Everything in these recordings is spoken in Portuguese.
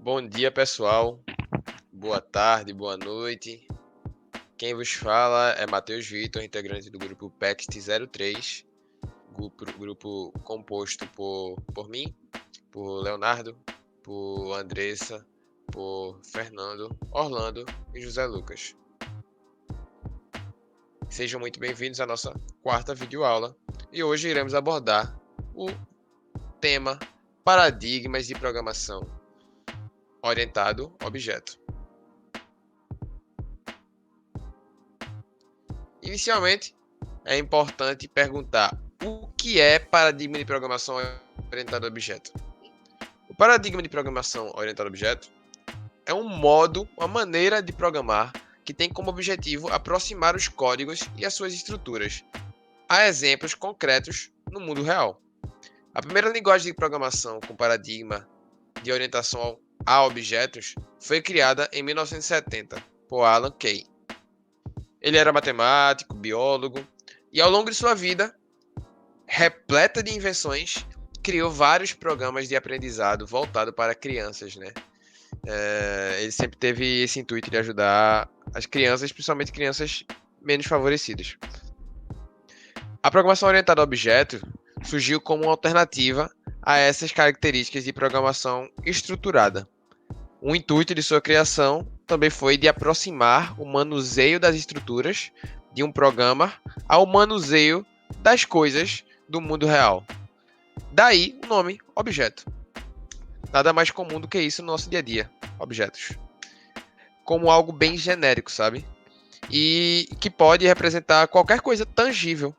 Bom dia, pessoal. Boa tarde, boa noite. Quem vos fala é Matheus Vitor, integrante do grupo PEXT03, grupo composto por mim, por Leonardo, por Andressa, por Fernando, Orlando e José Lucas. Sejam muito bem-vindos à nossa quarta videoaula e hoje iremos abordar o tema Paradigmas de Programação Orientado a Objeto. Inicialmente, é importante perguntar o que é paradigma de programação orientada a objeto. O paradigma de programação orientada a objeto é um modo, uma maneira de programar que tem como objetivo aproximar os códigos e as suas estruturas a exemplos concretos no mundo real. A primeira linguagem de programação com paradigma de orientação a objetos foi criada em 1970 por Alan Kay. Ele era matemático, biólogo e ao longo de sua vida, repleta de invenções, criou vários programas de aprendizado voltado para crianças, né? Ele sempre teve esse intuito de ajudar as crianças, principalmente crianças menos favorecidas. A programação orientada a objetos surgiu como uma alternativa a essas características de programação estruturada. O intuito de sua criação também foi de aproximar o manuseio das estruturas de um programa ao manuseio das coisas do mundo real. Daí o nome objeto. Nada mais comum do que isso no nosso dia a dia, objetos. Como algo bem genérico, sabe? E que pode representar qualquer coisa tangível.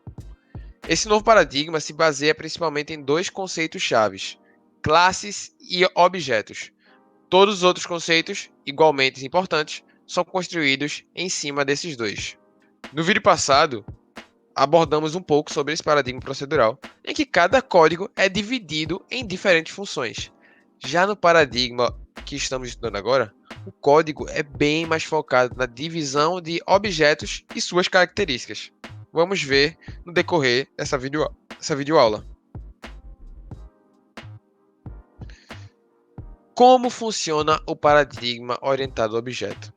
Esse novo paradigma se baseia principalmente em dois conceitos chaves: classes e objetos. Todos os outros conceitos, igualmente importantes, são construídos em cima desses dois. No vídeo passado, abordamos um pouco sobre esse paradigma procedural, em que cada código é dividido em diferentes funções. Já no paradigma que estamos estudando agora, o código é bem mais focado na divisão de objetos e suas características. Vamos ver no decorrer dessa videoaula. Como funciona o paradigma orientado a objeto?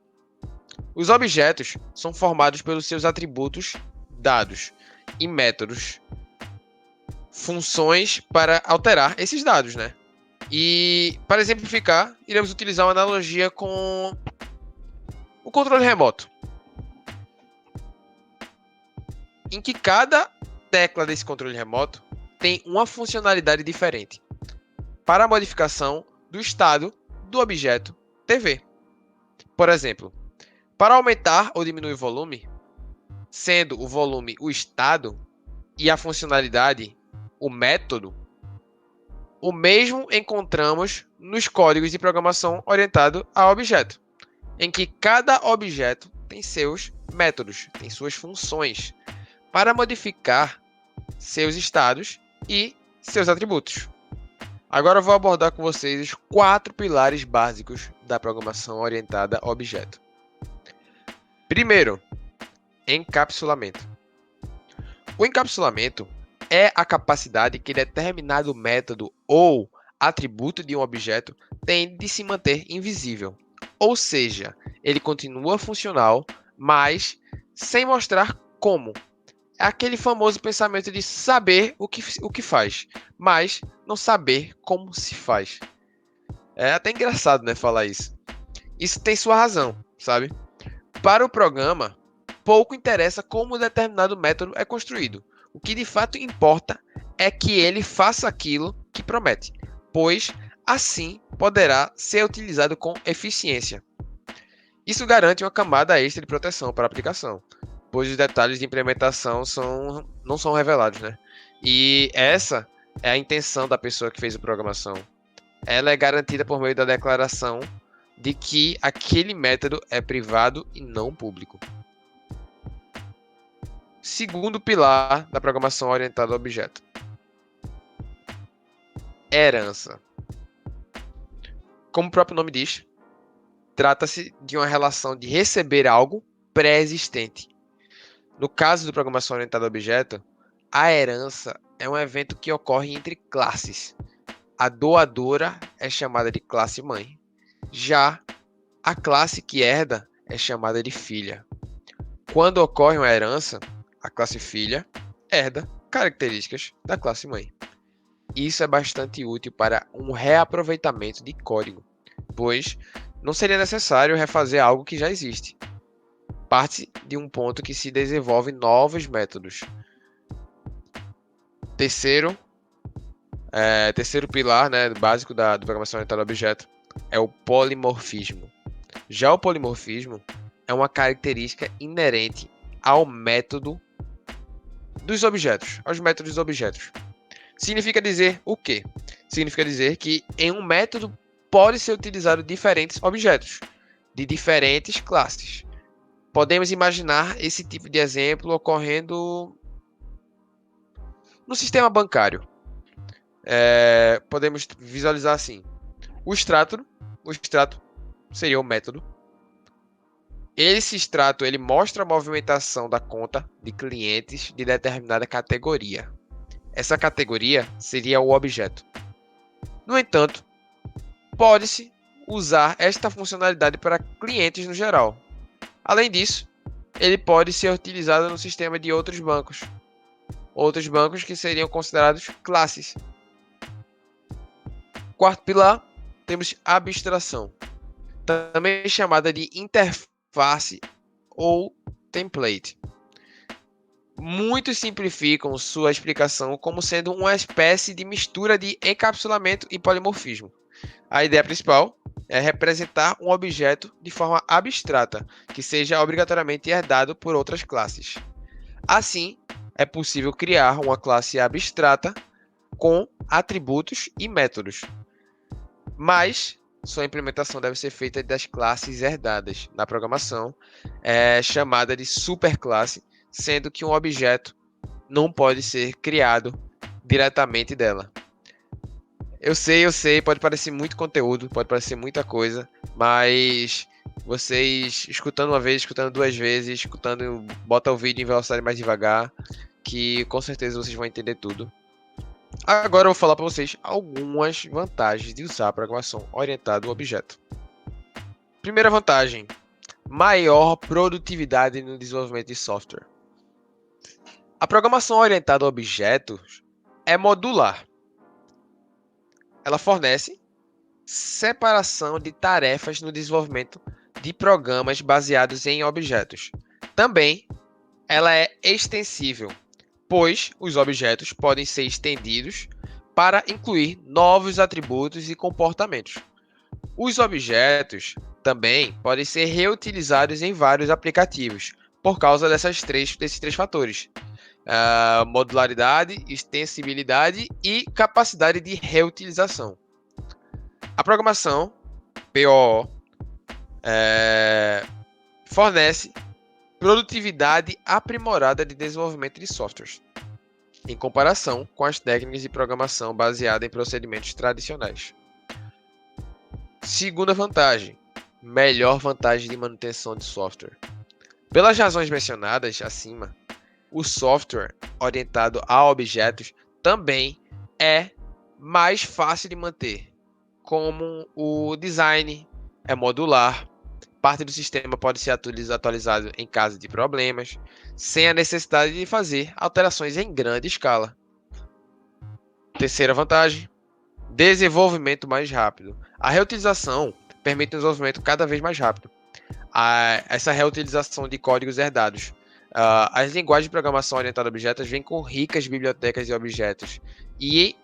Os objetos são formados pelos seus atributos, dados e métodos, funções para alterar esses dados, né? E para exemplificar, iremos utilizar uma analogia com o controle remoto, em que cada tecla desse controle remoto tem uma funcionalidade diferente para a modificação do estado do objeto TV. Por exemplo, para aumentar ou diminuir o volume, sendo o volume o estado e a funcionalidade o método, o mesmo encontramos nos códigos de programação orientado a objeto, em que cada objeto tem seus métodos, tem suas funções, para modificar seus estados e seus atributos. Agora eu vou abordar com vocês os 4 pilares básicos da programação orientada a objeto. Primeiro, encapsulamento. O encapsulamento é a capacidade que determinado método ou atributo de um objeto tem de se manter invisível. Ou seja, ele continua funcional, mas sem mostrar como. É aquele famoso pensamento de saber o que faz, mas não saber como se faz. É até engraçado, né, falar isso. Isso tem sua razão, sabe? Para o programa, pouco interessa como determinado método é construído. O que de fato importa é que ele faça aquilo que promete, pois assim poderá ser utilizado com eficiência. Isso garante uma camada extra de proteção para a aplicação, pois os detalhes de implementação não são revelados, né? E essa é a intenção da pessoa que fez a programação. Ela é garantida por meio da declaração de que aquele método é privado e não público. Segundo pilar da programação orientada a objeto: herança. Como o próprio nome diz, trata-se de uma relação de receber algo pré-existente. No caso da programação orientada a objeto, a herança é um evento que ocorre entre classes. A doadora é chamada de classe mãe Já a classe que herda é chamada de filha. Quando ocorre uma herança, a classe filha herda características da classe mãe. Isso é bastante útil para um reaproveitamento de código, pois não seria necessário refazer algo que já existe. Parte de um ponto que se desenvolve novos métodos. Terceiro pilar, né, básico da programação orientada a objeto é o polimorfismo. Já o polimorfismo é uma característica inerente ao método dos objetos, aos métodos dos objetos. Significa dizer o quê? Significa dizer que em um método pode ser utilizado diferentes objetos de diferentes classes. Podemos imaginar esse tipo de exemplo ocorrendo no sistema bancário. Podemos visualizar assim: o extrato seria o método. Esse extrato ele mostra a movimentação da conta de clientes de determinada categoria. Essa categoria seria o objeto. No entanto, pode-se usar esta funcionalidade para clientes no geral. Além disso, ele pode ser utilizado no sistema de outros bancos que seriam considerados classes. Quarto pilar, temos abstração, também chamada de interface ou template. Muitos simplificam sua explicação como sendo uma espécie de mistura de encapsulamento e polimorfismo. A ideia principal é representar um objeto de forma abstrata, que seja obrigatoriamente herdado por outras classes. Assim, é possível criar uma classe abstrata com atributos e métodos, mas sua implementação deve ser feita das classes herdadas na programação, chamada de superclasse, sendo que um objeto não pode ser criado diretamente dela. Eu sei, pode parecer muito conteúdo, pode parecer muita coisa, mas vocês escutando uma vez, escutando duas vezes, bota o vídeo em velocidade mais devagar, que com certeza vocês vão entender tudo. Agora eu vou falar para vocês algumas vantagens de usar a programação orientada ao objeto. Primeira vantagem: maior produtividade no desenvolvimento de software. A programação orientada a objetos é modular. Ela fornece separação de tarefas no desenvolvimento de programas baseados em objetos. Também ela é extensível, pois os objetos podem ser estendidos para incluir novos atributos e comportamentos. Os objetos também podem ser reutilizados em vários aplicativos, por causa desses três fatores: modularidade, extensibilidade e capacidade de reutilização. A programação, POO, fornece produtividade aprimorada de desenvolvimento de softwares, em comparação com as técnicas de programação baseada em procedimentos tradicionais. Segunda vantagem: melhor vantagem de manutenção de software. Pelas razões mencionadas acima, o software orientado a objetos também é mais fácil de manter, como o design é modular, parte do sistema pode ser atualizado em caso de problemas, sem a necessidade de fazer alterações em grande escala. Terceira vantagem: desenvolvimento mais rápido. A reutilização permite um desenvolvimento cada vez mais rápido. Essa reutilização de códigos herdados. As linguagens de programação orientada a objetos vêm com ricas bibliotecas de objetos. E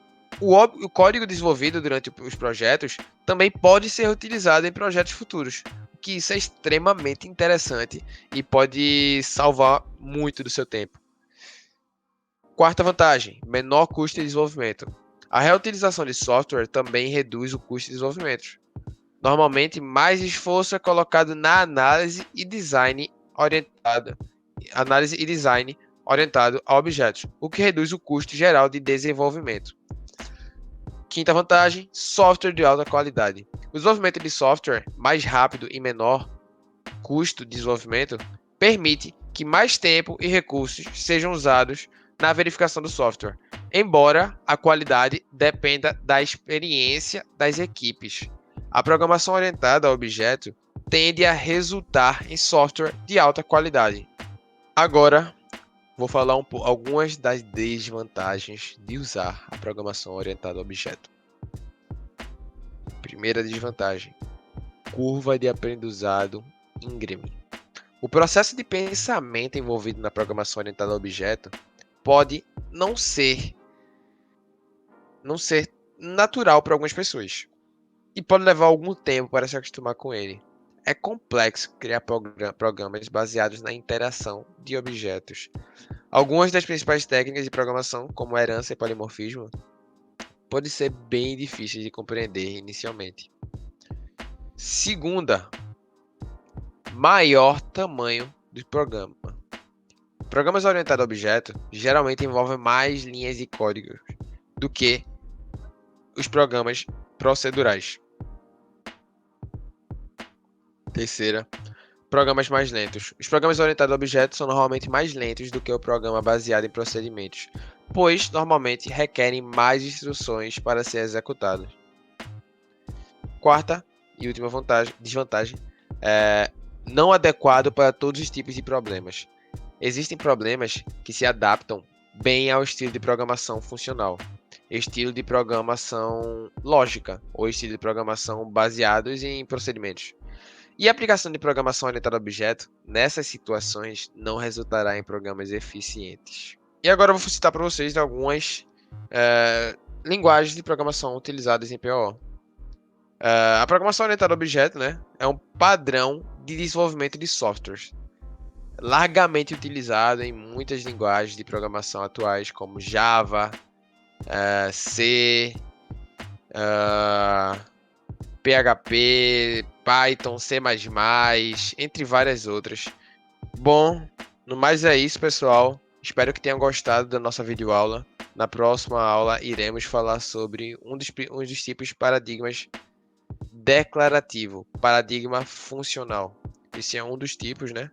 o código desenvolvido durante os projetos também pode ser utilizado em projetos futuros, que isso é extremamente interessante e pode salvar muito do seu tempo. Quarta vantagem: menor custo de desenvolvimento. A reutilização de software também reduz o custo de desenvolvimento. Normalmente, mais esforço é colocado na análise e design orientado a objetos, o que reduz o custo geral de desenvolvimento. Quinta vantagem: software de alta qualidade. O desenvolvimento de software mais rápido e menor custo de desenvolvimento permite que mais tempo e recursos sejam usados na verificação do software, embora a qualidade dependa da experiência das equipes. A programação orientada a objeto tende a resultar em software de alta qualidade. Agora, vou falar algumas das desvantagens de usar a programação orientada a objeto. Primeira desvantagem: curva de aprendizado íngreme. O processo de pensamento envolvido na programação orientada a objeto pode não ser natural para algumas pessoas e pode levar algum tempo para se acostumar com ele. É complexo criar programas baseados na interação de objetos. Algumas das principais técnicas de programação, como herança e polimorfismo, podem ser bem difíceis de compreender inicialmente. Segunda, maior tamanho do programa. Programas orientados a objeto geralmente envolvem mais linhas de código do que os programas procedurais. Terceira, programas mais lentos. Os programas orientados a objetos são normalmente mais lentos do que o programa baseado em procedimentos, pois normalmente requerem mais instruções para ser executados. Quarta e última desvantagem é não adequado para todos os tipos de problemas. Existem problemas que se adaptam bem ao estilo de programação funcional, estilo de programação lógica ou estilo de programação baseados em procedimentos. E a aplicação de programação orientada a objeto, nessas situações, não resultará em programas eficientes. E agora eu vou citar para vocês algumas linguagens de programação utilizadas em POO. A programação orientada a objeto, né, é um padrão de desenvolvimento de softwares, largamente utilizado em muitas linguagens de programação atuais, como Java, C, PHP, Python, C++, entre várias outras. Bom, no mais é isso, pessoal. Espero que tenham gostado da nossa videoaula. Na próxima aula, iremos falar sobre um dos tipos de paradigmas declarativo, paradigma funcional. Esse é um dos tipos, né?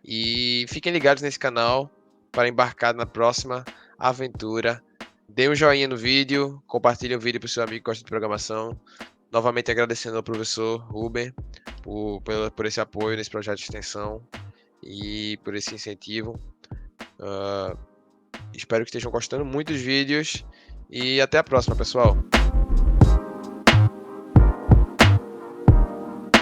E fiquem ligados nesse canal para embarcar na próxima aventura. Dê um joinha no vídeo, compartilhe o vídeo para o seu amigo que gosta de programação. Novamente agradecendo ao professor Ruben por esse apoio nesse projeto de extensão e por esse incentivo. Espero que estejam gostando muito dos vídeos e até a próxima, pessoal.